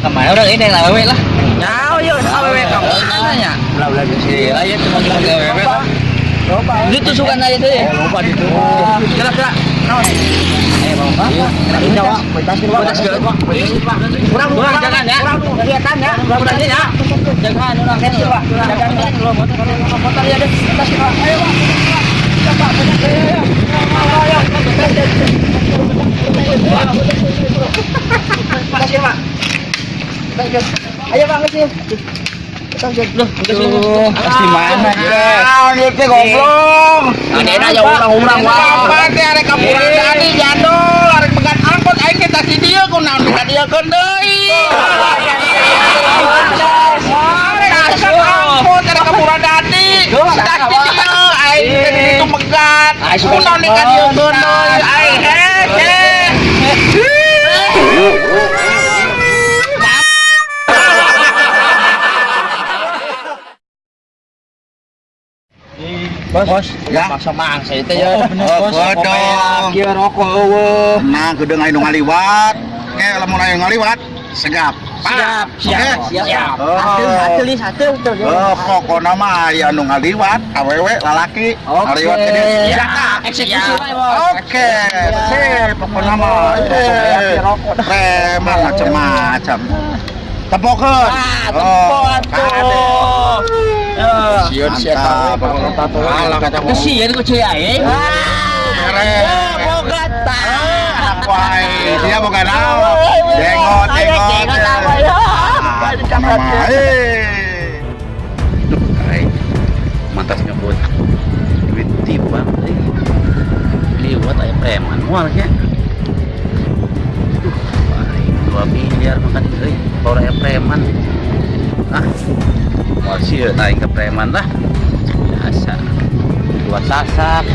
kemana udah ini lah wewe lah. Jauh yuk, awewe kamu. Nanya. Lah sih aja cuma wewe lah. Lu tusukan aja tuh ya. Lupa itu. Kira-kira. Ayo bang. Ini Jawa, petasin Pak. Kurang jangan ya. Kurang kelihatan ya. Kurang ya. Jangan orang Kecil Pak. Jangan kalau motor ya deh. Petasin Pak. Ayo Pak. Pak, ayo. Petasin Pak. Ayo Pak kecil. Pasti mana ya? Ini teh goblok. Ini aja orang-orang Apa teh arek kapuran tadi jadol, arek pegat angkot aing kita si dieu kunaon ka dieu keun deui. Arek angkot arek kapuran tadi. Tak di dieu aing teh di ditu pegat. Kunaon ka dieu keun deui. Aing Bos, ya masa mangsa itu ya. Godong. Kieu rokok eueuh. Nah, gedeung aya nu ngaliwat. Lamun aya ngaliwat, segap. Siap. Pokona mah aya nu ngaliwat, awewe lalaki, ngaliwat ke dieu. Eksekusi wae, Bos. Oke, sip, pokona mah preman macam-macam. Tepokeun. Tempat tuh. Sieun sia tahu. Alah kata Kesian ku ceu aing. boga tah. Wae, dia boga naon? Jenggot. Mantas nyebut duit tiba liwat aya preman moal nya. 2 miliar makan euy, baru aya preman. Moal sieun aing ke preman lah. Biasa. Buat sasak.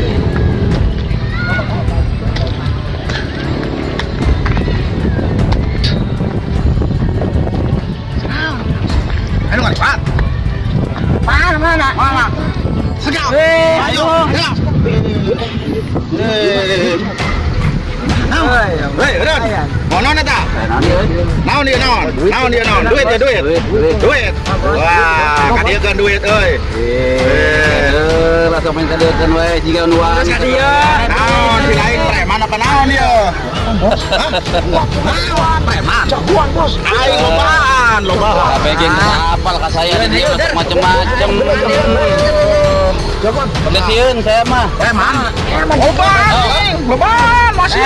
Ayo ngaliwat. Mana? Segap. Ayo. Hei, Ron. Monon eta? Naon dia naon? Duit ya duit. Wah, kadiekeun duit euy. Rasa main kadeukeun we jiga nu wae. Naon si lain preman apa naon ieu? Preman. Jagoan bos. Aing lobaan. Tapi geng hafal ka saya ini macam-macam. Jagoan. Pendesiun saya mah. Preman. Lobaan masih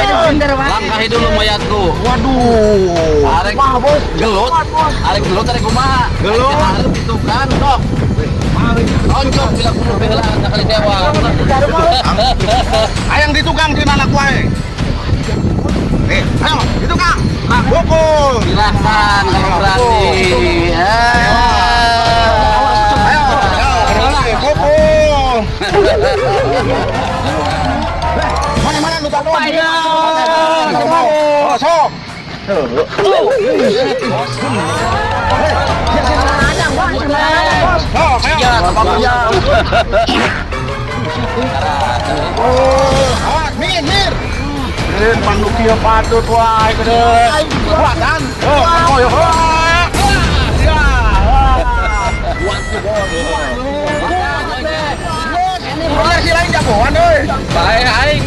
Langkahi dulu mayatku. Waduh. Arek gelut. Arek kumaha? Gelut. Arek itu kan sok. Oncok bila kudu bela sakali dewa. Ayang di tukang di anak wae. Ayo, di tukang. Pukul. Silahkan kalau berani. Ayo, pukul. Mana lu tak tahu? Oh, sok. Mir. Panduk kieu patut wae gede. Kuat kan? Oh, yo. Ya. Ini si lain jagoan euy. Bae aing.